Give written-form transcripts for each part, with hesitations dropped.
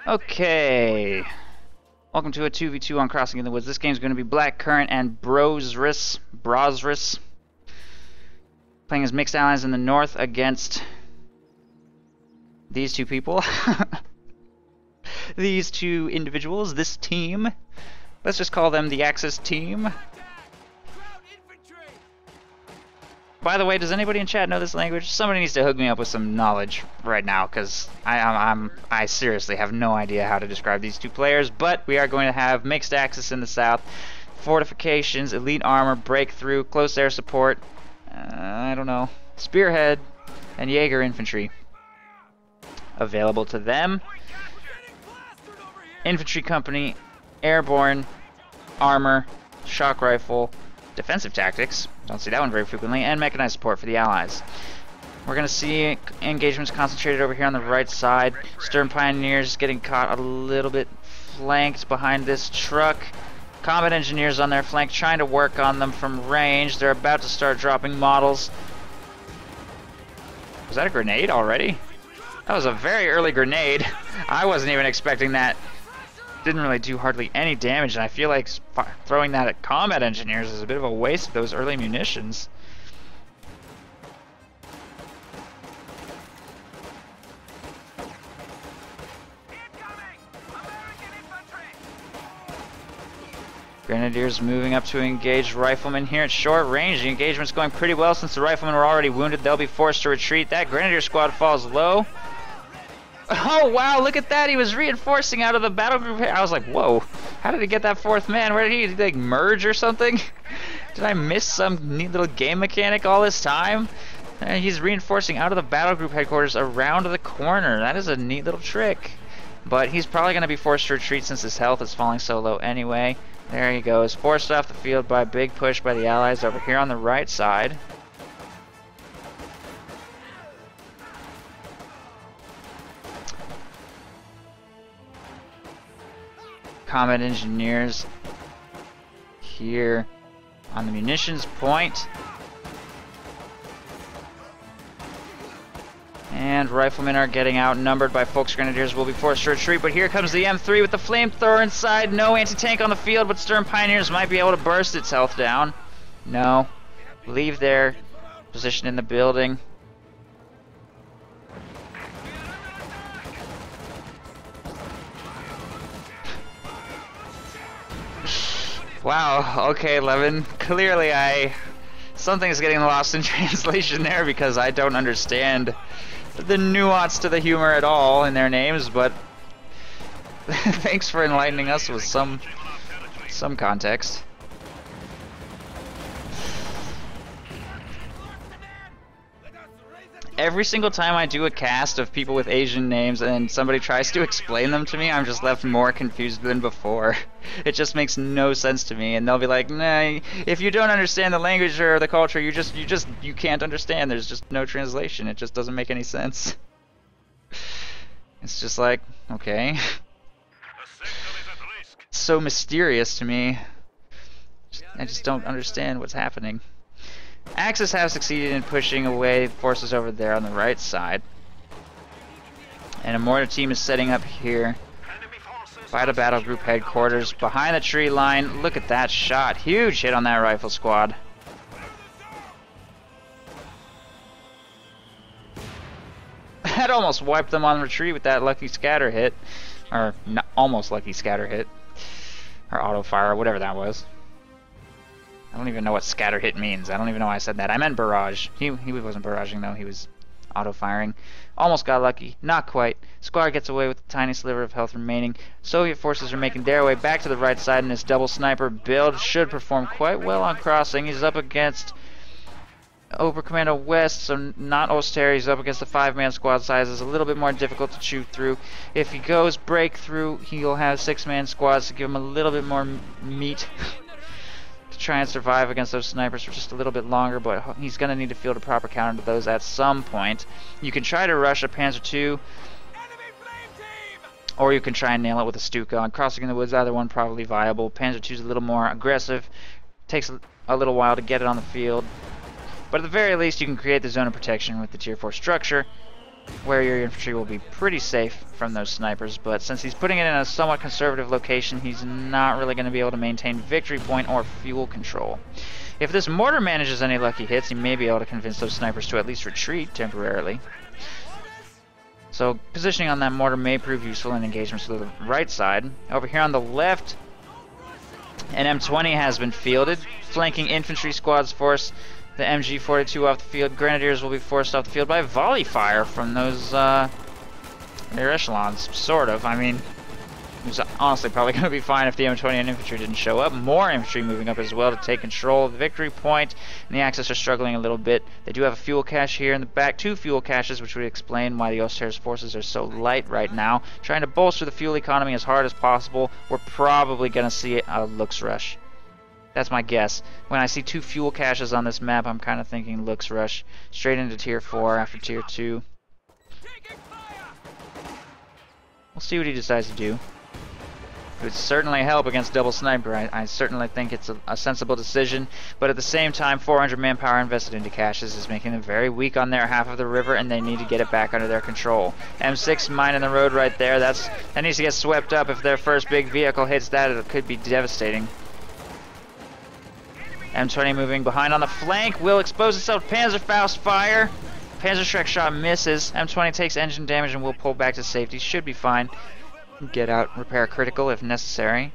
Okay. Welcome to a 2v2 on Crossing in the Woods. This game's going to be BlackCurrent and Brosras. Playing as mixed allies in the north against these two people. These two individuals, this team. Let's just call them the Axis team. By the way, does anybody in chat know this language? Somebody needs to hook me up with some knowledge right now, because I seriously have no idea how to describe these two players. But we are going to have mixed Axis in the south, fortifications, elite armor, breakthrough, close air support, I don't know, spearhead, and Jaeger infantry available to them. Infantry company, airborne, armor, shock rifle, defensive tactics, don't see that one very frequently, and mechanized support for the allies. We're going to see engagements concentrated over here on the right side. Stern Pioneers getting caught a little bit flanked behind this truck. Combat engineers on their flank trying to work on them from range. They're about to start dropping models. Was that a grenade already? That was a very early grenade. I wasn't even expecting that. Didn't really do hardly any damage, and I feel like throwing that at combat engineers is a bit of a waste of those early munitions. Grenadiers moving up to engage riflemen here at short range. The engagement's going pretty well since the riflemen were already wounded. They'll be forced to retreat. That Grenadier squad falls low. Oh wow, look at that, he was reinforcing out of the battle group. I was like, whoa, how did he get that fourth man? Where did he like merge or something? Did I miss some neat little game mechanic all this time? He's reinforcing out of the battle group headquarters around the corner. That is a neat little trick. But he's probably going to be forced to retreat since his health is falling so low anyway. There he goes, forced off the field by a big push by the allies over here on the right side. Combat engineers here on the munitions point. And riflemen are getting outnumbered by Volksgrenadiers. Will be forced to retreat, but here comes the M3 with the flamethrower inside. No anti-tank on the field, but Stern Pioneers might be able to burst its health down. No. Leave their position in the building. Wow, okay, Levin. Clearly something's getting lost in translation there because I don't understand the nuance to the humor at all in their names, but thanks for enlightening us with some context. Every single time I do a cast of people with Asian names and somebody tries to explain them to me, I'm just left more confused than before. It just makes no sense to me, and they'll be like, nah, if you don't understand the language or the culture, you can't understand. There's just no translation. It just doesn't make any sense. It's just like, okay. It's so mysterious to me. I just don't understand what's happening. Axis have succeeded in pushing away forces over there on the right side. And a mortar team is setting up here by the battle group headquarters behind the tree line. Look at that shot. Huge hit on that rifle squad. That almost wiped them on retreat with that lucky scatter hit. Or not, almost lucky scatter hit. Or auto fire, whatever that was. I don't even know what scatter hit means. I don't even know why I said that. I meant barrage. He wasn't barraging though. He was auto-firing. Almost got lucky. Not quite. Squad gets away with a tiny sliver of health remaining. Soviet forces are making their way back to the right side, and his double sniper build should perform quite well on crossing. He's up against Oberkommando West, so not Oster. He's up against the 5-man squad size. It's a little bit more difficult to chew through. If he goes breakthrough, he'll have 6-man squads to give him a little bit more meat. Try and survive against those snipers for just a little bit longer, but he's going to need to field a proper counter to those at some point. You can try to rush a Panzer II, or you can try and nail it with a Stuka. On Crossing in the Woods, either one probably viable. Panzer II is a little more aggressive, takes a little while to get it on the field, but at the very least you can create the zone of protection with the Tier 4 structure. where your infantry will be pretty safe from those snipers, but since he's putting it in a somewhat conservative location, he's not really going to be able to maintain victory point or fuel control. If this mortar manages any lucky hits, he may be able to convince those snipers to at least retreat temporarily. So positioning on that mortar may prove useful in engagements to the right side. Over here on the left, an M20 has been fielded. Flanking infantry squads force the MG42 off the field. Grenadiers will be forced off the field by volley fire from those air echelons, sort of. I mean, it was honestly probably going to be fine if the M20 and infantry didn't show up. More infantry moving up as well to take control of the victory point, and the Axis are struggling a little bit. They do have a fuel cache here in the back, 2 fuel caches, which would explain why the Oster's forces are so light right now. Trying to bolster the fuel economy as hard as possible. We're probably going to see a looks rush. That's my guess. When I see 2 fuel caches on this map, I'm kind of thinking looks rush. Straight into tier 4 after tier 2. We'll see what he decides to do. It would certainly help against double sniper. I certainly think it's a sensible decision, but at the same time, 400 manpower invested into caches is making them very weak on their half of the river, and they need to get it back under their control. M6 mine in the road right there. That needs to get swept up. If their first big vehicle hits that, it could be devastating. M20 moving behind on the flank will expose itself to Panzerfaust fire. Panzerschreck shot misses. M20 takes engine damage and will pull back to safety. Should be fine. Get out, repair critical if necessary.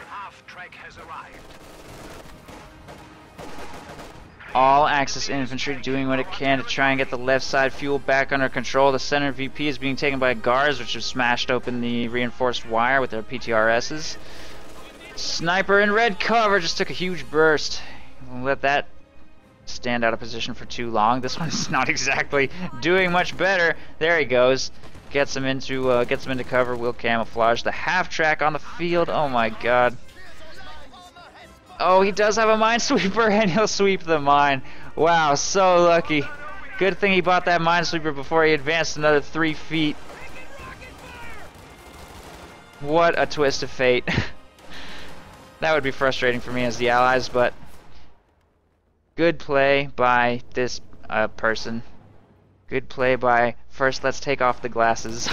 Half-track has arrived. All Axis infantry doing what it can to try and get the left side fuel back under control. The center VP is being taken by guards, which have smashed open the reinforced wire with their PTRSs. Sniper in red cover just took a huge burst. We'll let that stand out of position for too long. This one's not exactly doing much better. There he goes. Gets him into cover. Will camouflage. The half track on the field. Oh my god. Oh, he does have a minesweeper, and he'll sweep the mine. Wow, so lucky. Good thing he bought that minesweeper before he advanced another 3 feet. What a twist of fate. That would be frustrating for me as the Allies, but good play by this person. Good play by, first let's take off the glasses.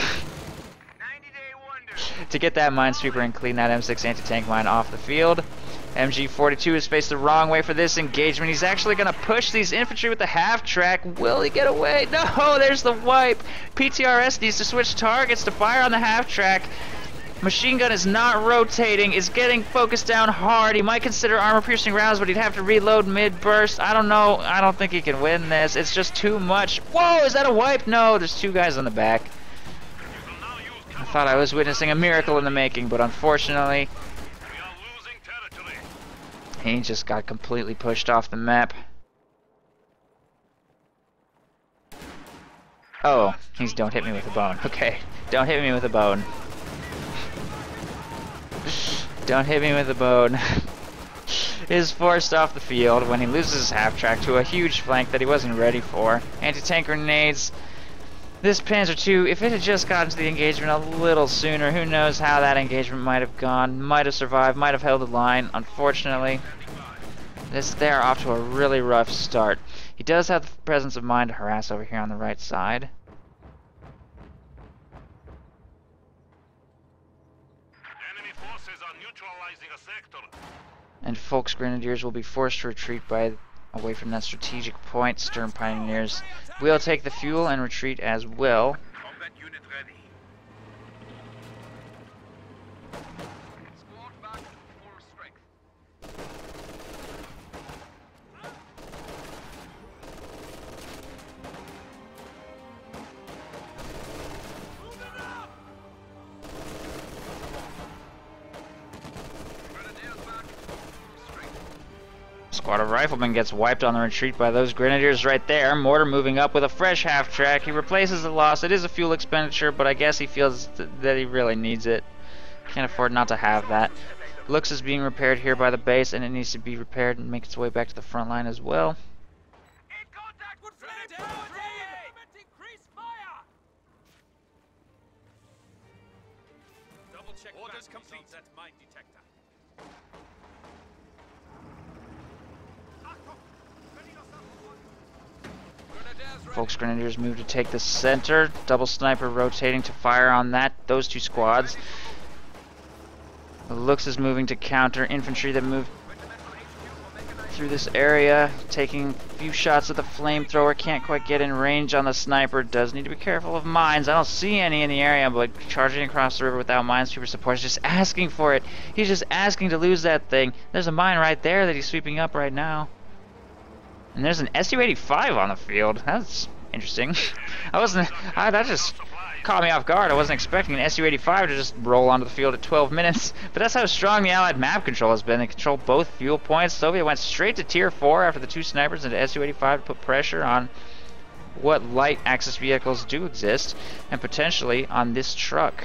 To get that minesweeper and clean that M6 anti-tank mine off the field. MG42 is faced the wrong way for this engagement. He's actually going to push these infantry with the half-track. Will he get away? No, there's the wipe. PTRS needs to switch targets to fire on the half-track. Machine gun is not rotating, is getting focused down hard. He might consider armor-piercing rounds, but he'd have to reload mid-burst. I don't know. I don't think he can win this. It's just too much. Whoa, is that a wipe? No, there's 2 guys on the back. I thought I was witnessing a miracle in the making, but unfortunately, he just got completely pushed off the map. Oh, he's don't hit me with a bone. Okay, don't hit me with a bone. Don't hit me with a bone. Is forced off the field when he loses his half-track to a huge flank that he wasn't ready for. Anti-tank grenades. This Panzer II, if it had just gotten to the engagement a little sooner, who knows how that engagement might have gone. Might have survived, might have held the line. Unfortunately, they're off to a really rough start. He does have the presence of mind to harass over here on the right side. Enemy forces are neutralizing a sector. And Folk's Grenadiers will be forced to retreat away from that strategic point. Stern Pioneers will take the fuel and retreat as well. Combat unit ready. Squad back to full strength. Squad of Riflemen gets wiped on the retreat by those Grenadiers right there. Mortar moving up with a fresh half-track. He replaces the loss. It is a fuel expenditure, but I guess he feels that he really needs it. Can't afford not to have that. Looks is being repaired here by the base, and it needs to be repaired and make its way back to the front line as well. Orders complete. That mine detector. Folks Grenadiers move to take the center. Double sniper rotating to fire on those two squads. Looks is moving to counter infantry that move through this area, taking a few shots with the flamethrower. Can't quite get in range on the sniper. Does need to be careful of mines. I don't see any in the area, but charging across the river without minesweeper support is just asking for it. He's just asking to lose that thing. There's a mine right there that he's sweeping up right now. And there's an Su-85 on the field. That's interesting. That just caught me off guard. I wasn't expecting an Su-85 to just roll onto the field at 12 minutes. But that's how strong the Allied map control has been. They control both fuel points. Soviet went straight to Tier 4 after the two snipers into Su-85 to put pressure on what light Axis vehicles do exist, and potentially on this truck.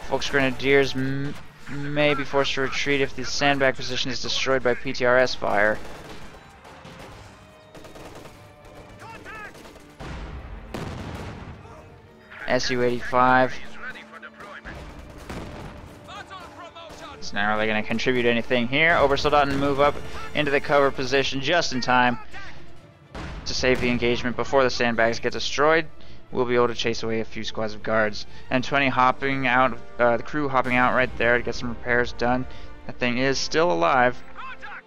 Folks Grenadiers may be forced to retreat if the sandbag position is destroyed by PTRS fire. Su-85. It's not really going to contribute anything here. Obersoldaten move up into the cover position just in time to save the engagement before the sandbags get destroyed. We'll be able to chase away a few squads of guards. And 20 hopping out, the crew hopping out right there to get some repairs done. That thing is still alive.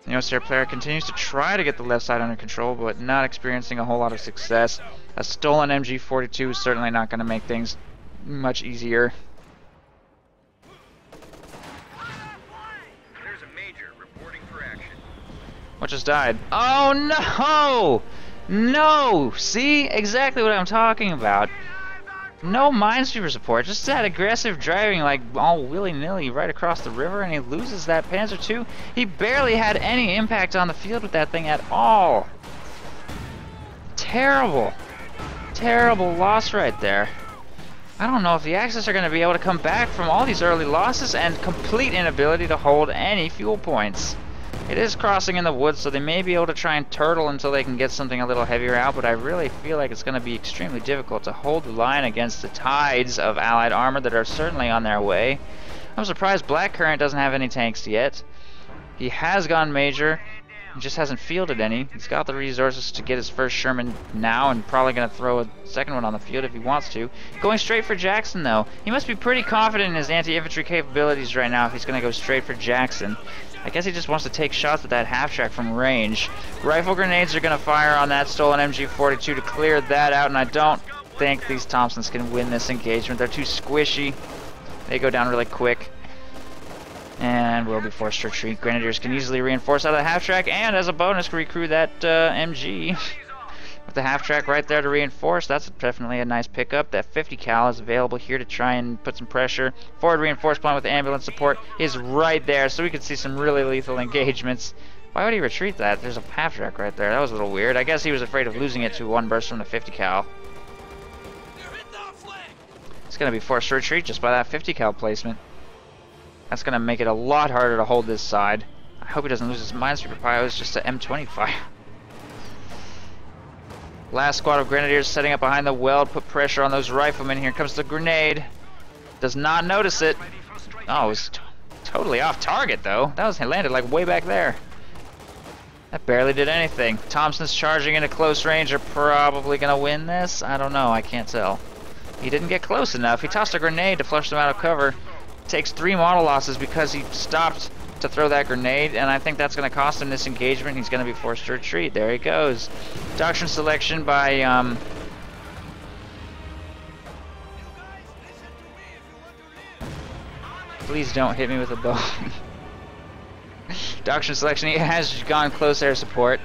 The Oster player continues to try to get the left side under control, but not experiencing a whole lot of success. A stolen MG42 is certainly not going to make things much easier. There's a major reporting for action. What just died? Oh no! No! See? Exactly what I'm talking about. No minesweeper support, just that aggressive driving like all willy-nilly right across the river, and he loses that Panzer II. He barely had any impact on the field with that thing at all. Terrible. Terrible loss right there. I don't know if the Axis are going to be able to come back from all these early losses and complete inability to hold any fuel points. It is crossing in the woods, so they may be able to try and turtle until they can get something a little heavier out, but I really feel like it's going to be extremely difficult to hold the line against the tides of Allied armor that are certainly on their way. I'm surprised BlackCurrent doesn't have any tanks yet. He has gone major. He just hasn't fielded any. He's got the resources to get his first Sherman now, and probably going to throw a second one on the field if he wants to. Going straight for Jackson, though. He must be pretty confident in his anti-infantry capabilities right now if he's going to go straight for Jackson. I guess he just wants to take shots with that half-track from range. Rifle grenades are going to fire on that stolen MG42 to clear that out, and I don't think these Thompsons can win this engagement. They're too squishy. They go down really quick. And we'll be forced to retreat. Grenadiers can easily reinforce out of the half-track, and as a bonus, recruit that MG. With the half-track right there to reinforce, that's definitely a nice pickup. That 50 cal is available here to try and put some pressure. Forward reinforce plan with the ambulance support is right there, so we could see some really lethal engagements. Why would he retreat that? There's a half-track right there. That was a little weird. I guess he was afraid of losing it to one burst from the 50 cal. It's going to be forced to retreat just by that 50 cal placement. That's going to make it a lot harder to hold this side. I hope he doesn't lose his minesweeper pile. It was just an M25. Last squad of Grenadiers setting up behind the weld, put pressure on those riflemen. Here comes the grenade. Does not notice it. Oh, it was totally off target though. That was landed like way back there. That barely did anything. Thompson's charging into close range are probably going to win this. I don't know. I can't tell. He didn't get close enough. He tossed a grenade to flush them out of cover. Takes 3 model losses because he stopped to throw that grenade, and I think that's going to cost him this engagement. He's going to be forced to retreat. There he goes. Doctrine selection by please don't hit me with a bow. Doctrine selection, he has gone close air support.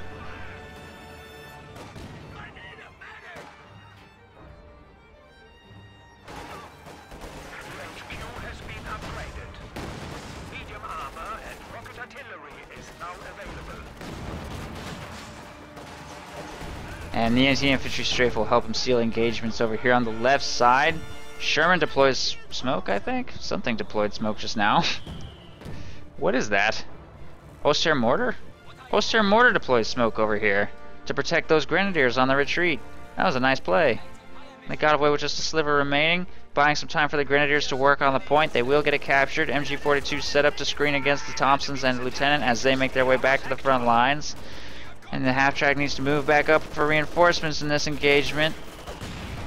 And the anti-infantry strafe will help him seal engagements over here on the left side. Sherman deploys smoke, I think? Something deployed smoke just now. What is that? Oster mortar? Oster mortar deploys smoke over here to protect those grenadiers on the retreat. That was a nice play. They got away with just a sliver remaining, buying some time for the grenadiers to work on the point. They will get it captured. MG-42 set up to screen against the Thompsons and the Lieutenant as they make their way back to the front lines. And the half-track needs to move back up for reinforcements in this engagement.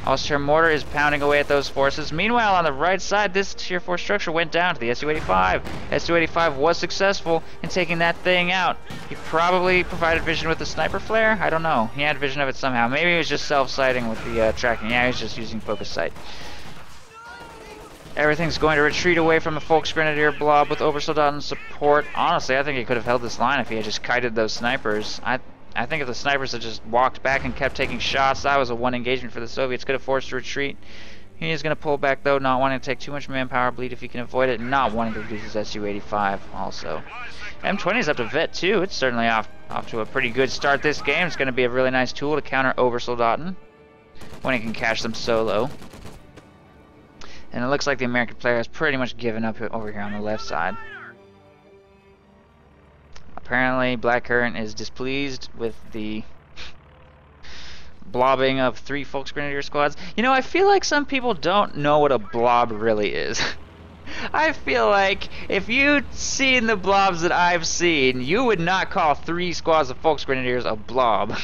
Austrian mortar is pounding away at those forces. Meanwhile, on the right side, this Tier 4 structure went down to the Su-85. Su-85 was successful in taking that thing out. He probably provided vision with the sniper flare? I don't know. He had vision of it somehow. Maybe he was just self-sighting with the tracking. Yeah, he was just using focus sight. Everything's going to retreat away from the Volksgrenadier blob with Obersoldaten support. Honestly, I think he could have held this line if he had just kited those snipers. I think if the snipers had just walked back and kept taking shots, that was a one engagement for the Soviets. Could have forced a retreat. He is going to pull back though, not wanting to take too much manpower bleed if he can avoid it, and not wanting to lose his Su-85 also. M20 is up to Vet 2. It's certainly off to a pretty good start this game. It's going to be a really nice tool to counter Obersoldaten when he can catch them solo. And it looks like the American player has pretty much given up over here on the left side. Apparently, BlackCurrent is displeased with the blobbing of 3 Volksgrenadier squads. You know, I feel like some people don't know what a blob really is. I feel like if you'd seen the blobs that I've seen, you would not call 3 squads of Volksgrenadiers a blob.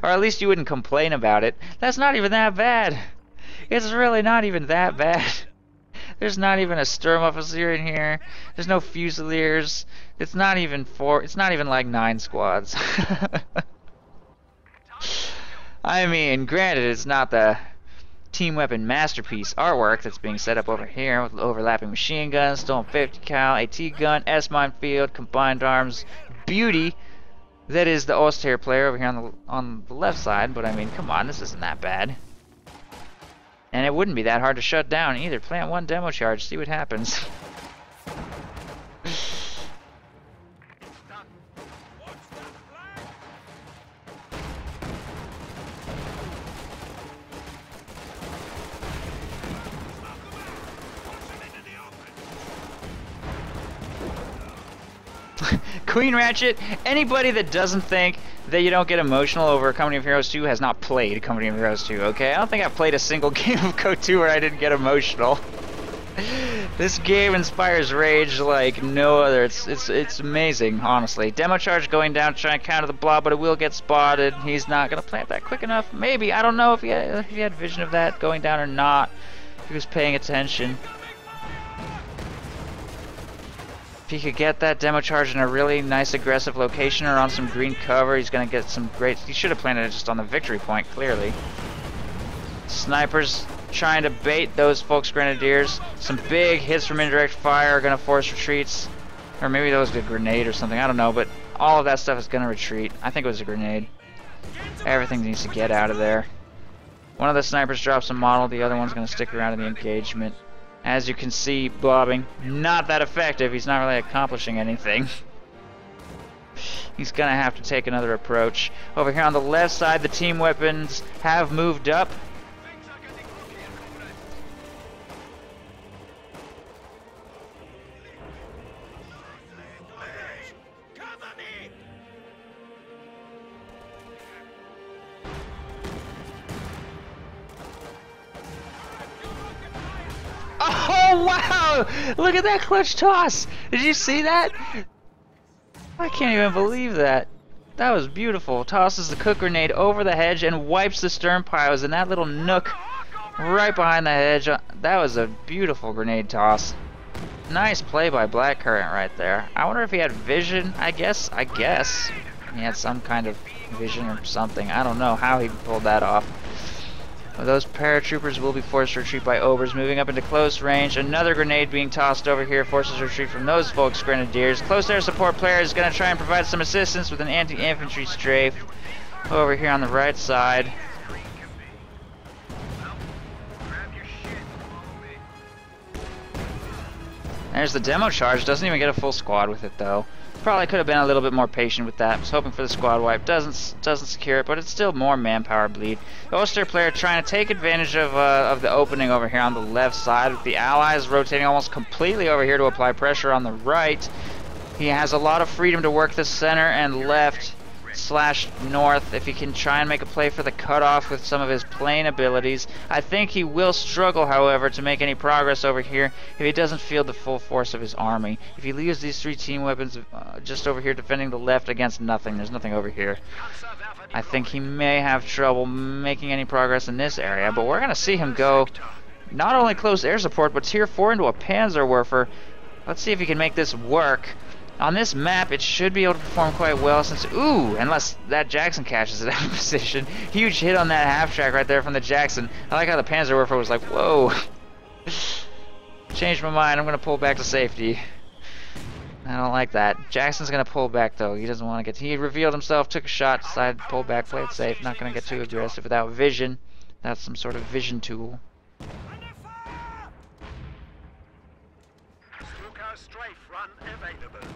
Or at least you wouldn't complain about it. That's not even that bad. It's really not even that bad. There's not even a Sturmoffizier in here. There's no Fusiliers. It's not even like 9 squads. I mean, granted, it's not the team weapon masterpiece artwork that's being set up over here with overlapping machine guns, stolen 50 cal, AT gun, S-mine field, combined arms, beauty. That is the Oster player over here on the left side. But I mean, come on, this isn't that bad. And it wouldn't be that hard to shut down either. Plant 1 demo charge, see what happens. Queen Ratchet, anybody that doesn't think that you don't get emotional over Company of Heroes 2 has not played Company of Heroes 2, okay? I don't think I've played a single game of Code 2 where I didn't get emotional. This game inspires rage like no other. It's amazing, honestly. Demo charge going down to try and counter the blob, but it will get spotted. He's not going to plant that quick enough. Maybe. I don't know if he had vision of that going down or not. If he was paying attention. If he could get that demo charge in a really nice aggressive location or on some green cover, he's going to get some great... He should have planted it just on the victory point, clearly. Snipers trying to bait those Volksgrenadiers. Some big hits from indirect fire are going to force retreats. Or maybe that was a grenade or something, I don't know. But all of that stuff is going to retreat. I think it was a grenade. Everything needs to get out of there. One of the snipers drops a model, the other one's going to stick around in the engagement. As you can see, blobbing, not that effective. He's not really accomplishing anything. He's going to have to take another approach. Over here on the left side, the team weapons have moved up. Oh, wow! Look at that clutch toss! Did you see that? I can't even believe that. That was beautiful. Tosses the cook grenade over the hedge and wipes the stern piles in that little nook right behind the hedge. That was a beautiful grenade toss. Nice play by BlackCurrent right there. I wonder if he had vision. I guess he had some kind of vision or something. I don't know how he pulled that off. Those paratroopers will be forced to retreat by Obers, moving up into close range. Another grenade being tossed over here forces retreat from those Volksgrenadiers. Close air support player is going to try and provide some assistance with an anti-infantry strafe over here on the right side. There's the demo charge. Doesn't even get a full squad with it though. Probably could have been a little bit more patient with that. Was hoping for the squad wipe. Doesn't secure it, but it's still more manpower bleed. The Ulster player trying to take advantage of the opening over here on the left side, with the allies rotating almost completely over here to apply pressure on the right. He has a lot of freedom to work the center and left / north if he can try and make a play for the cutoff with some of his plane abilities. I think he will struggle, however, to make any progress over here if he doesn't feel the full force of his army. If he leaves these 3 team weapons just over here defending the left against nothing, there's nothing over here, I think he may have trouble making any progress in this area. But we're going to see him go not only close air support, but tier 4 into a Panzerwerfer. Let's see if he can make this work. On this map, it should be able to perform quite well since, unless that Jackson catches it out of position. Huge hit on that half-track right there from the Jackson. I like how the Panzerwerfer was like, whoa. Changed my mind, I'm going to pull back to safety. I don't like that. Jackson's going to pull back, though. He doesn't want to get... He revealed himself, took a shot, decided to pull back, play it safe. Not going to get too aggressive without vision. That's some sort of vision tool. Strafe run available.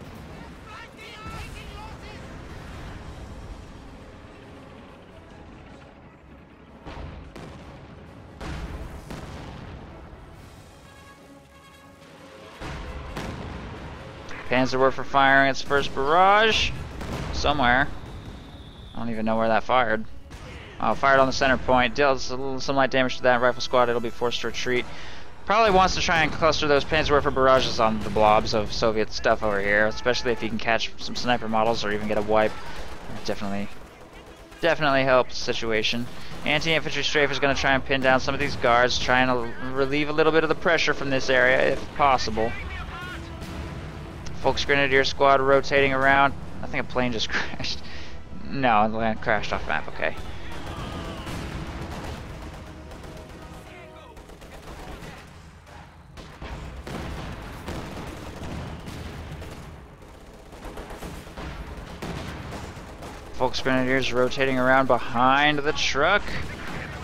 Panzerwerfer firing its first barrage. Somewhere. I don't even know where that fired. Oh, fired on the center point. Deals some light damage to that rifle squad. It'll be forced to retreat. Probably wants to try and cluster those Panzerwerfer barrages on the blobs of Soviet stuff over here, especially if he can catch some sniper models or even get a wipe. Definitely help the situation. Anti-infantry strafe is going to try and pin down some of these guards, trying to relieve a little bit of the pressure from this area if possible. Volksgrenadier squad rotating around. I think a plane just crashed. No, the land crashed off map. Okay. Volksgrenadiers rotating around behind the truck.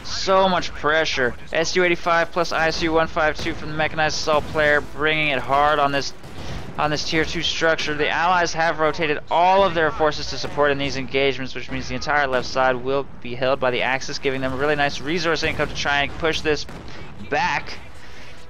So much pressure. SU-85 plus ISU-152 from the mechanized assault player, bringing it hard on this tier 2 structure. The Allies have rotated all of their forces to support in these engagements, which means the entire left side will be held by the Axis, giving them a really nice resource income to try and push this back.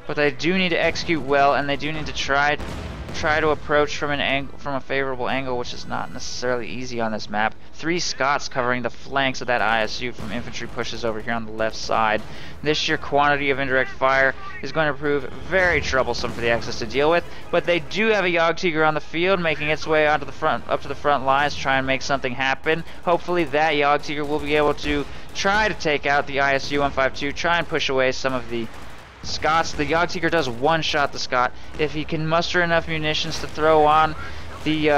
But they do need to execute well, and they do need to try to approach from a favorable angle, which is not necessarily easy on this map. 3 Scots covering the flanks of that ISU from infantry pushes over here on the left side. This sheer quantity of indirect fire is going to prove very troublesome for the Axis to deal with, but they do have a Jagdtiger on the field, making its way onto the front, up to the front lines, try and make something happen. Hopefully that Jagdtiger will be able to try to take out the ISU-152, try and push away some of the Scots. The Jagdtiger does one-shot the Scot. If he can muster enough munitions to throw on the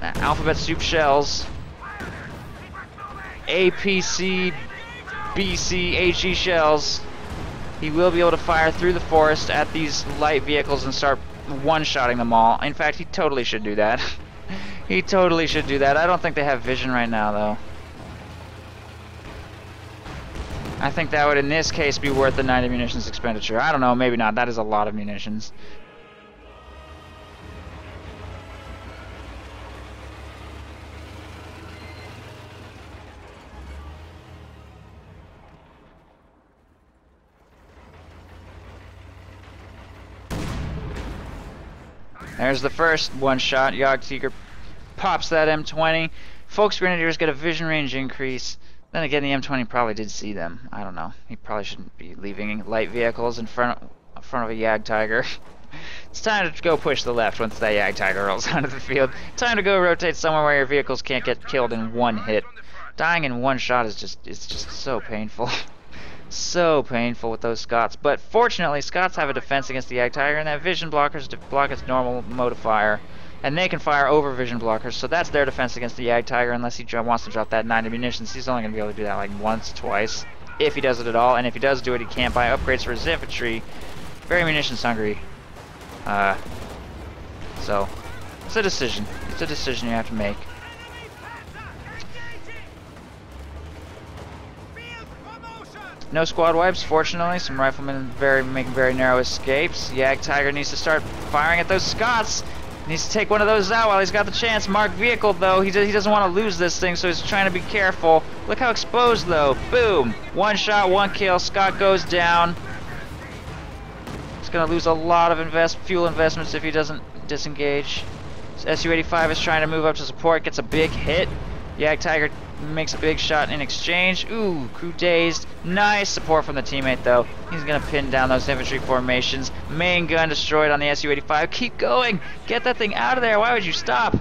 alphabet soup shells, APC, BC, HE shells, he will be able to fire through the forest at these light vehicles and start one-shotting them all. In fact, he totally should do that. He totally should do that. I don't think they have vision right now, though. I think that would, in this case, be worth the 90 munitions expenditure. I don't know, maybe not. That is a lot of munitions. There's the first one shot. Jagdtiger pops that M20. Volksgrenadiers get a vision range increase. Then again, the M20 probably did see them. I don't know. He probably shouldn't be leaving light vehicles in front of a Jagdtiger. It's time to go push the left once that Jagdtiger rolls onto the field. Time to go rotate somewhere where your vehicles can't get killed in one hit. Dying in one shot is just so painful. So painful with those Scots. But fortunately, Scots have a defense against the Jagdtiger, and that vision blockers block its normal mode of fire. And they can fire over vision blockers, so that's their defense against the Jagdtiger, unless he wants to drop that 90 munitions. He's only going to be able to do that like once, twice, if he does it at all. And if he does do it, he can't buy upgrades for his infantry. Very munitions hungry. So, it's a decision. It's a decision you have to make. No squad wipes, fortunately. Some riflemen making very narrow escapes. Jagdtiger needs to start firing at those Scots. Needs to take one of those out while he's got the chance. Marked vehicle, though. He doesn't want to lose this thing, so he's trying to be careful. Look how exposed, though. Boom. One shot, one kill. Scott goes down. He's going to lose a lot of fuel investments if he doesn't disengage. Su-85 is trying to move up to support. Gets a big hit. Tiger makes a big shot in exchange. Ooh, crew dazed. Nice support from the teammate, though. He's going to pin down those infantry formations. Main gun destroyed on the Su-85. Keep going. Get that thing out of there. Why would you stop?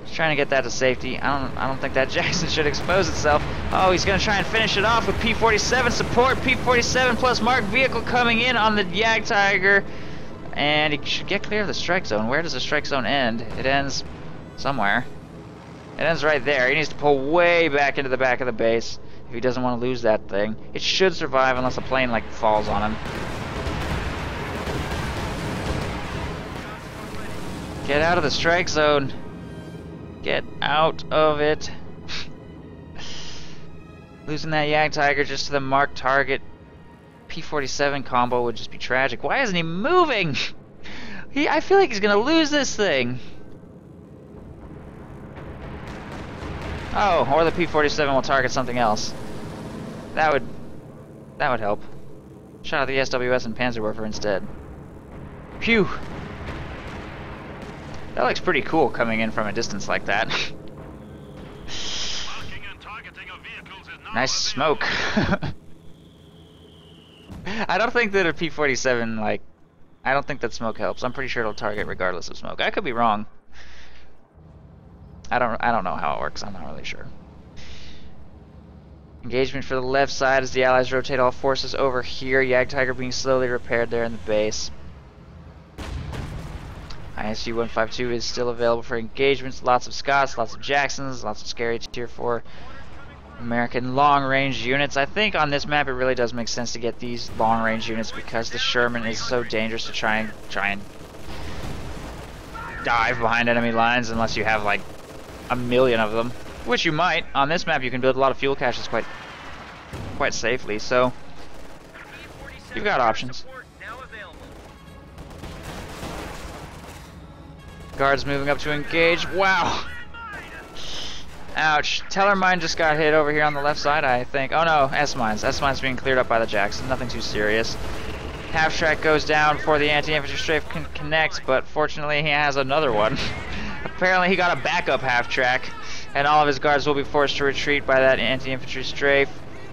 He's trying to get that to safety. I don't think that Jackson should expose itself. Oh, he's going to try and finish it off with P-47 support. P-47 plus marked vehicle coming in on the Tiger. And he should get clear of the strike zone. Where does the strike zone end? It ends somewhere. It ends right there. He needs to pull way back into the back of the base if he doesn't want to lose that thing. It should survive unless a plane like falls on him. Get out of the strike zone. Get out of it. Losing that Tiger just to the marked target P-47 combo would just be tragic. Why isn't he moving? I feel like he's gonna lose this thing. Oh, or the P-47 will target something else. That would help. Shot at the SWS and Panzerwerfer instead. Phew. That looks pretty cool coming in from a distance like that. Nice smoke. I don't think that a P-47, I don't think that smoke helps. I'm pretty sure it'll target regardless of smoke. I could be wrong. I don't know how it works. I'm not really sure. Engagement for the left side as the Allies rotate all forces over here. Tiger being slowly repaired there in the base. ISU 152 is still available for engagements. Lots of Scots, lots of Jacksons, lots of scary Tier 4 American long-range units. I think on this map it really does make sense to get these long-range units because the Sherman is so dangerous to try and dive behind enemy lines unless you have like a million of them, which you might. On this map you can build a lot of fuel caches quite safely, so you've got options. Guards moving up to engage. Wow. Ouch. Tellermine just got hit over here on the left side, I think. Oh no, S-mines. S-mines being cleared up by the Jackson. Nothing too serious. Half-track goes down before the anti-infantry strafe can connect, but fortunately he has another one. Apparently he got a backup half-track, and all of his guards will be forced to retreat by that anti-infantry strafe.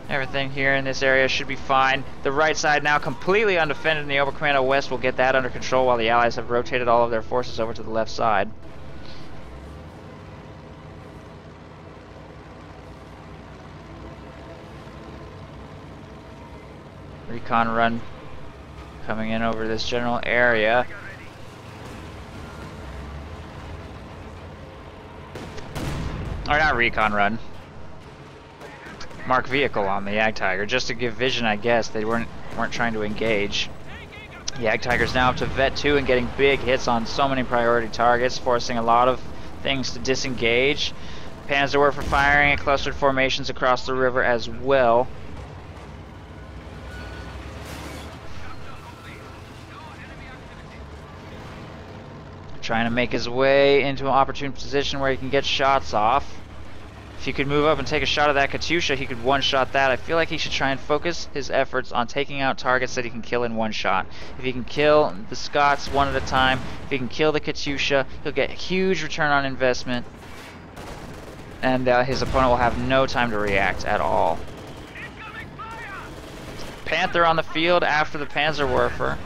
Everything here in this area should be fine. The right side now completely undefended, and the Oberkommando West will get that under control while the Allies have rotated all of their forces over to the left side. Recon run coming in over this general area. Or not recon run. Mark vehicle on the Tiger, just to give vision, I guess. They weren't trying to engage. Tiger's now up to Vet 2 and getting big hits on so many priority targets, forcing a lot of things to disengage. Panzerwerfer firing at clustered formations across the river as well. Trying to make his way into an opportune position where he can get shots off. If he could move up and take a shot of that Katyusha, he could one-shot that. I feel like he should try and focus his efforts on taking out targets that he can kill in one shot. If he can kill the Scots one at a time, if he can kill the Katyusha, he'll get a huge return on investment. And his opponent will have no time to react at all. Panther on the field after the Panzerwerfer.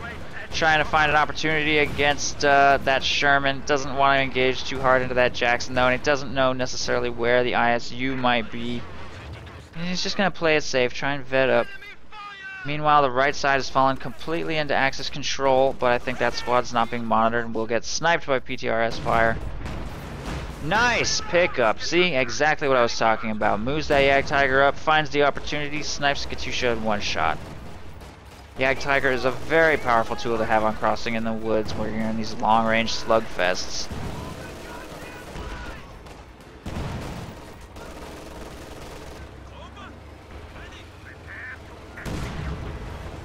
Trying to find an opportunity against that Sherman. Doesn't want to engage too hard into that Jackson though, and he doesn't know necessarily where the ISU might be. And he's just going to play it safe, try and vet up. Meanwhile, the right side has fallen completely into Axis control, but I think that squad's not being monitored and will get sniped by PTRS fire. Nice pickup. See, exactly what I was talking about. Moves that Tiger up, finds the opportunity, snipes Katyusha in one shot. Tiger is a very powerful tool to have on crossing in the woods where you're in these long-range slugfests.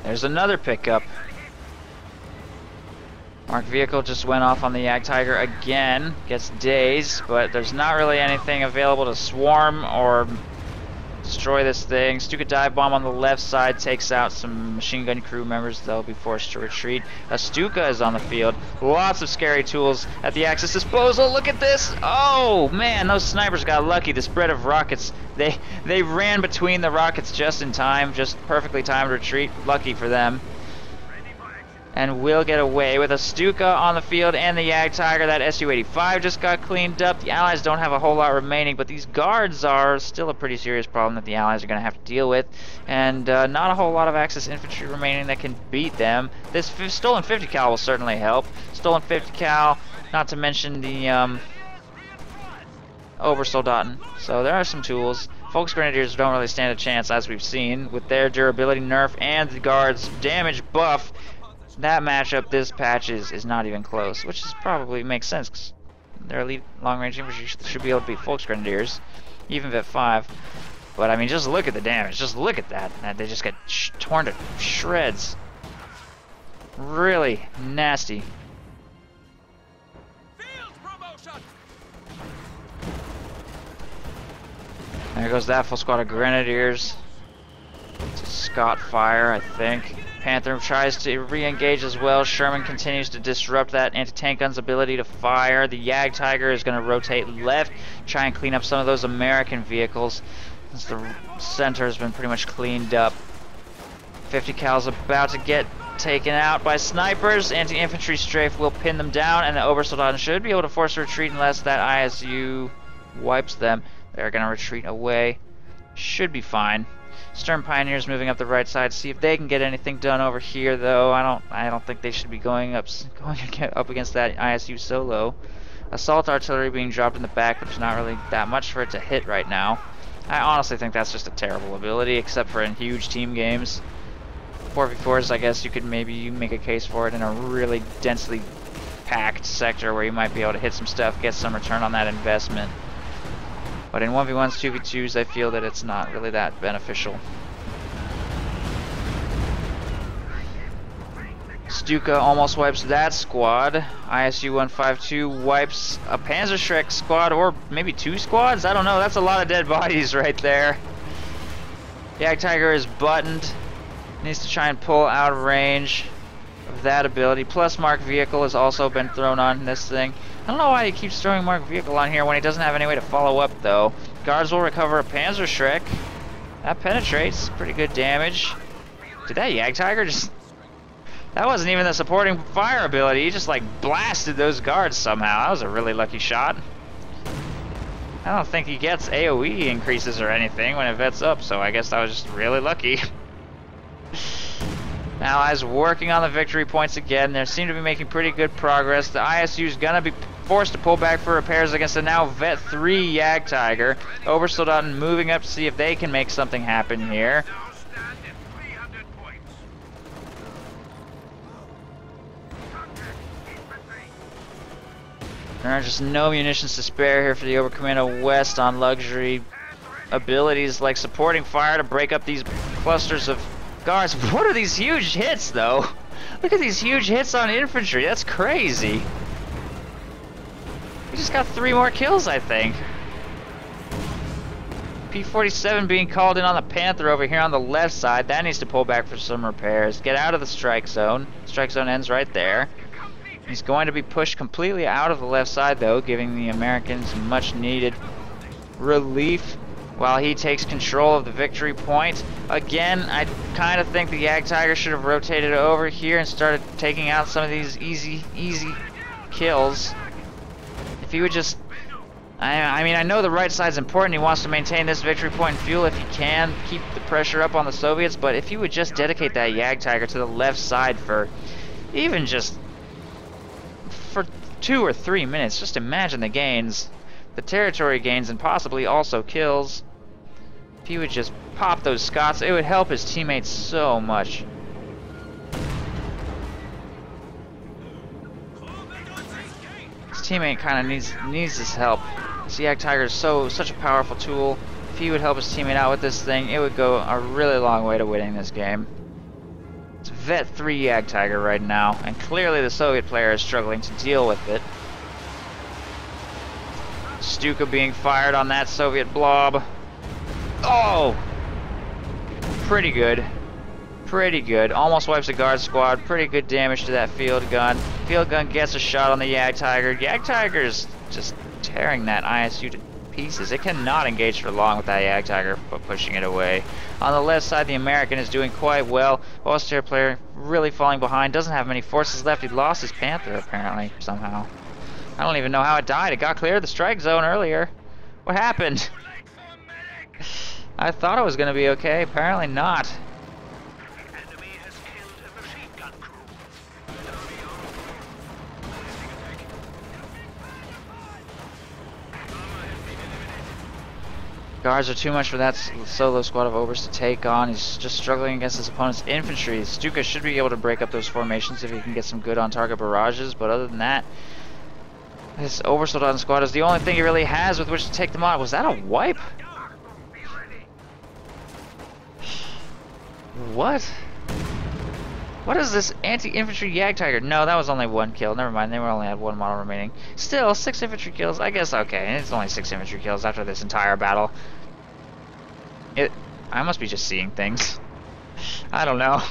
There's another pickup. Marked vehicle just went off on the Jagdtiger again. Gets dazed, but there's not really anything available to swarm or destroy this thing. Stuka dive bomb on the left side takes out some machine gun crew members. They'll be forced to retreat. A Stuka is on the field. Lots of scary tools at the Axis disposal. Look at this! Oh man, those snipers got lucky. The spread of rockets. They ran between the rockets just in time, just perfectly timed retreat. Lucky for them. And will get away with a Stuka on the field and the Jagdtiger. That Su-85 just got cleaned up. The Allies don't have a whole lot remaining, but these guards are still a pretty serious problem that the Allies are going to have to deal with. And not a whole lot of Axis infantry remaining that can beat them. This stolen 50 cal will certainly help. Stolen 50 cal, not to mention the Obersoldaten. So there are some tools. Volksgrenadiers don't really stand a chance, as we've seen, with their durability nerf and the guards' damage buff. That matchup, this patch is not even close, which is probably makes sense because their elite long-range infantry should be able to beat Volksgrenadiers, even at 5. But I mean, just look at the damage. Just look at that. They just get torn to shreds. Really nasty. There goes that full squad of Grenadiers. It's a Scott fire, I think. Panther tries to re-engage as well. Sherman continues to disrupt that anti-tank gun's ability to fire. The Jagdtiger is going to rotate left, try and clean up some of those American vehicles, since the center has been pretty much cleaned up. 50 cal's about to get taken out by snipers. Anti-infantry strafe will pin them down, and the Obersoldaten should be able to force a retreat unless that ISU wipes them. They're going to retreat away. Should be fine. Stern Pioneers moving up the right side. See if they can get anything done over here, though. I don't think they should be going up against that ISU solo. Assault artillery being dropped in the back, but there's not really that much for it to hit right now. I honestly think that's just a terrible ability, except for in huge team games. 4v4s, I guess you could maybe make a case for it in a really densely packed sector where you might be able to hit some stuff, get some return on that investment. But in 1v1s, 2v2s, I feel that it's not really that beneficial. Stuka almost wipes that squad. ISU 152 wipes a Panzerschreck squad, or maybe 2 squads? I don't know, that's a lot of dead bodies right there. Jagdtiger is buttoned. Needs to try and pull out of range of that ability. Plus Mark Vehicle has also been thrown on this thing. I don't know why he keeps throwing Mark Vehicle on here when he doesn't have any way to follow up, though. Guards will recover a Panzerschreck. That penetrates. Pretty good damage. Did that Jagdtiger just... That wasn't even the supporting fire ability. He just, like, blasted those guards somehow. That was a really lucky shot. I don't think he gets AoE increases or anything when it vets up, so I guess that was just really lucky. Allies working on the victory points again. They seem to be making pretty good progress. The ISU is going to be forced to pull back for repairs against the now Vet 3 Jagdtiger. Obersoldaten moving up to see if they can make something happen here. There are just no munitions to spare here for the Oberkommando West on luxury abilities like supporting fire to break up these clusters of guards. What are these huge hits, though? Look at these huge hits on infantry. That's crazy. We just got 3 more kills, I think. P-47 being called in on the Panther over here on the left side. That needs to pull back for some repairs. Get out of the strike zone. Strike zone ends right there. He's going to be pushed completely out of the left side, though, giving the Americans much needed relief while he takes control of the victory point. Again, I kind of think the Jagdtiger should have rotated over here and started taking out some of these easy kills. If he would just... I mean, I know the right side's important. He wants to maintain this victory point and fuel if he can, keep the pressure up on the Soviets, but if he would just dedicate that Jagdtiger to the left side for even just... for 2 or 3 minutes, just imagine the gains. The territory gains and possibly also kills. If he would just pop those Scots, it would help his teammates so much. His teammate kind of needs his help. This Jagdtiger is such a powerful tool. If he would help his teammate out with this thing, it would go a really long way to winning this game. It's Vet 3 Jagdtiger right now, and clearly the Soviet player is struggling to deal with it. Stuka being fired on that Soviet blob. Oh! Pretty good. Pretty good. Almost wipes the guard squad. Pretty good damage to that field gun. Field gun gets a shot on the Jagdtiger. Jagdtiger's just tearing that ISU to pieces. It cannot engage for long with that Jagdtiger, but pushing it away. On the left side, the American is doing quite well. Austria player really falling behind. Doesn't have many forces left. He lost his Panther, apparently, somehow. I don't even know how it died. It got clear of the strike zone earlier. What happened? I thought it was going to be okay. Apparently not. Enemy has killed a machine gun crew. Guards are too much for that solo squad of Obers to take on. He's just struggling against his opponent's infantry. Stuka should be able to break up those formations if he can get some good on-target barrages, but other than that, this Obersoldaten squad is the only thing he really has with which to take them on. Was that a wipe? What? What is this anti-infantry Jagdtiger? No, that was only one kill. Never mind, they only had one model remaining. Still, 6 infantry kills. I guess okay. It's only 6 infantry kills after this entire battle. I must be just seeing things. I don't know.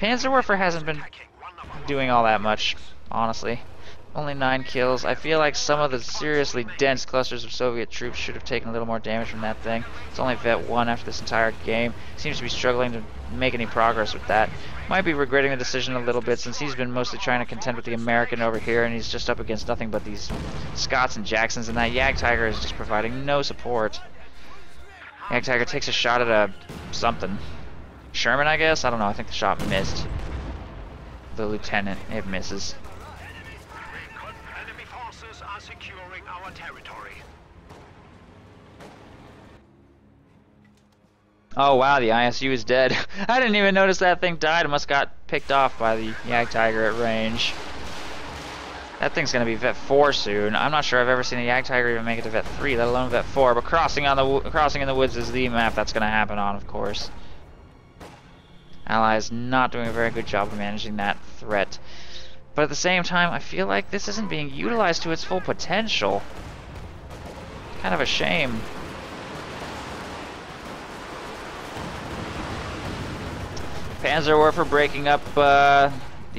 Panzerwerfer hasn't been doing all that much, honestly. Only 9 kills. I feel like some of the seriously dense clusters of Soviet troops should have taken a little more damage from that thing. It's only Vet 1 after this entire game. Seems to be struggling to make any progress with that. Might be regretting the decision a little bit since he's been mostly trying to contend with the American over here, and he's just up against nothing but these Scots and Jacksons, and that Jagdtiger is just providing no support. Jagdtiger takes a shot at a something. Sherman, I guess? I don't know. I think the shot missed. The lieutenant. It misses. Enemy forces are securing our territory. Oh wow, the ISU is dead. I didn't even notice that thing died. It must got picked off by the Jagdtiger at range. That thing's gonna be Vet 4 soon. I'm not sure I've ever seen a Jagdtiger even make it to Vet 3, let alone Vet 4. But crossing in the woods is the map that's gonna happen on, of course. Allies not doing a very good job of managing that threat. But at the same time, I feel like this isn't being utilized to its full potential. Kind of a shame. Panzerwerfer breaking up the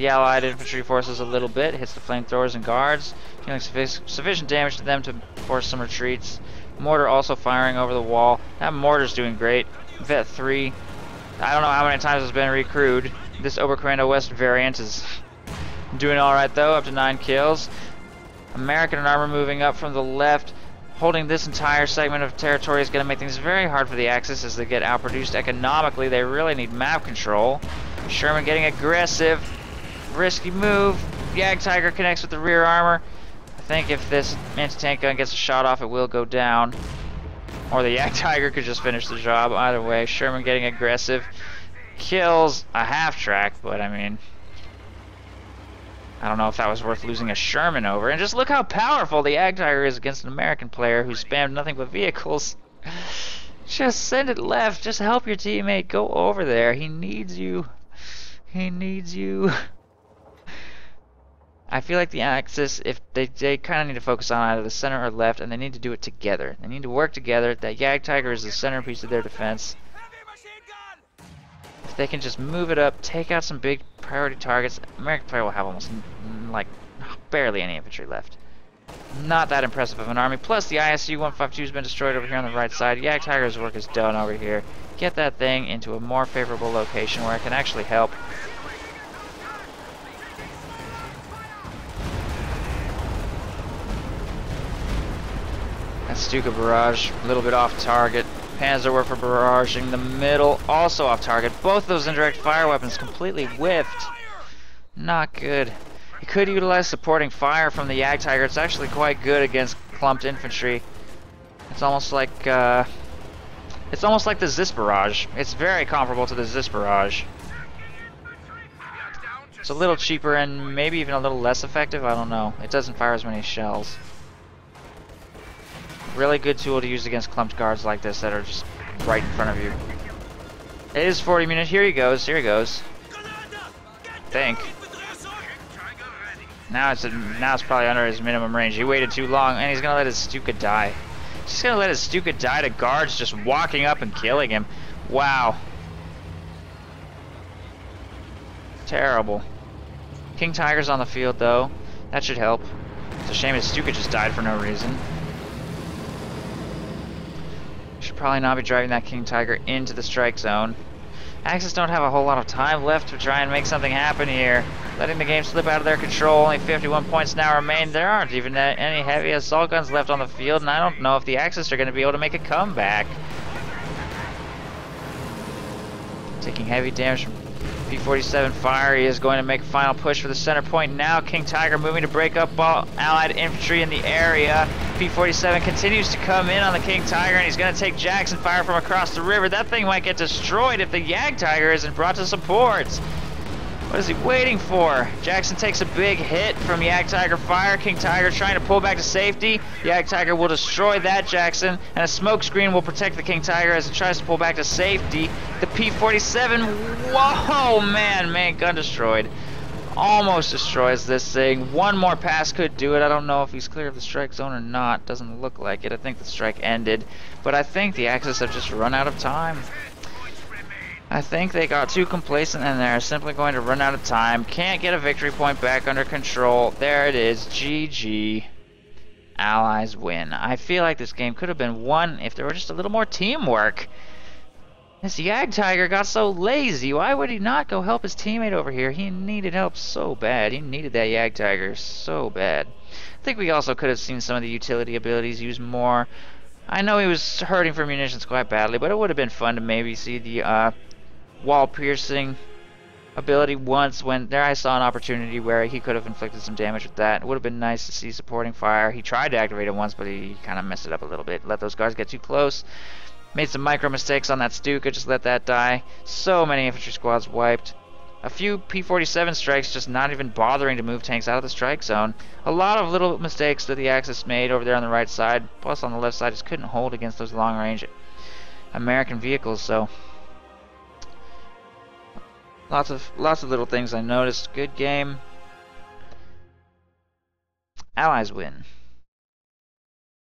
Allied infantry forces a little bit. Hits the flamethrowers and guards, dealing sufficient damage to them to force some retreats. Mortar also firing over the wall. That mortar's doing great. Vet 3. I don't know how many times it's been recrewed. This Oberkommando West variant is doing alright though, up to 9 kills. American armor moving up from the left. Holding this entire segment of territory is going to make things very hard for the Axis as they get outproduced economically. They really need map control. Sherman getting aggressive. Risky move. Jagdtiger connects with the rear armor. I think if this anti-tank gun gets a shot off, it will go down. Or the Jagdtiger could just finish the job. Either way, Sherman getting aggressive. Kills a half-track, but I mean, I don't know if that was worth losing a Sherman over. And just look how powerful the Jagdtiger is against an American player who spammed nothing but vehicles. Just send it left. Just help your teammate. Go over there. He needs you. He needs you. I feel like the Axis, if they kind of need to focus on either the center or left, and they need to do it together. They need to work together. That Jagdtiger is the centerpiece of their defense. If they can just move it up, take out some big priority targets, American player will have almost like barely any infantry left. Not that impressive of an army. Plus the ISU 152 has been destroyed over here on the right side. Jagdtiger's work is done over here. Get that thing into a more favorable location where it can actually help. That Stuka barrage, a little bit off target. Panzerwerfer barraging the middle, also off target. Both those indirect fire weapons completely whiffed. Not good. You could utilize supporting fire from the Jagdtiger. It's actually quite good against clumped infantry. It's almost like the Zis barrage. It's very comparable to the Zis barrage. It's a little cheaper and maybe even a little less effective. I don't know. It doesn't fire as many shells. Really good tool to use against clumped guards like this that are just right in front of you. It is 40 minutes. Here he goes. Here he goes. I think. Now it's probably under his minimum range. He waited too long, and he's gonna let his Stuka die. He's just gonna let his Stuka die to guards just walking up and killing him. Wow. Terrible. King Tiger's on the field though. That should help. It's a shame his Stuka just died for no reason. Should probably not be driving that King Tiger into the strike zone. Axis don't have a whole lot of time left to try and make something happen here. Letting the game slip out of their control. Only 51 points now remain. There aren't even any heavy assault guns left on the field, and I don't know if the Axis are going to be able to make a comeback. Taking heavy damage from P-47 fire. He is going to make a final push for the center point now. King Tiger moving to break up all Allied infantry in the area. P-47 continues to come in on the King Tiger, and he's going to take Jackson fire from across the river. That thing might get destroyed if the Yag Tiger isn't brought to support. What is he waiting for? Jackson takes a big hit from Yag Tiger fire. King Tiger trying to pull back to safety. Yag Tiger will destroy that Jackson, and a smoke screen will protect the King Tiger as it tries to pull back to safety. The P-47, whoa, man, gun destroyed. Almost destroys this thing. One more pass could do it. I don't know if he's clear of the strike zone or not. Doesn't look like it. I think the strike ended, but I think the Axis have just run out of time. I think they got too complacent and they're simply going to run out of time. Can't get a victory point back under control. There it is. GG. Allies win. I feel like this game could have been won if there were just a little more teamwork. This Yag Tiger got so lazy. Why would he not go help his teammate over here? He needed help so bad. He needed that Yag Tiger so bad. I think we also could have seen some of the utility abilities used more. I know he was hurting for munitions quite badly, but it would have been fun to maybe see the wall piercing ability once when there I saw an opportunity where he could have inflicted some damage with that. It would have been nice to see supporting fire. He tried to activate it once, but he kind of messed it up a little bit. Let those guards get too close. Made some micro mistakes on that Stuka, just let that die. So many infantry squads wiped. A few P-47 strikes just not even bothering to move tanks out of the strike zone. A lot of little mistakes that the Axis made over there on the right side. Plus on the left side just couldn't hold against those long range American vehicles, so lots of little things I noticed. Good game. Allies win.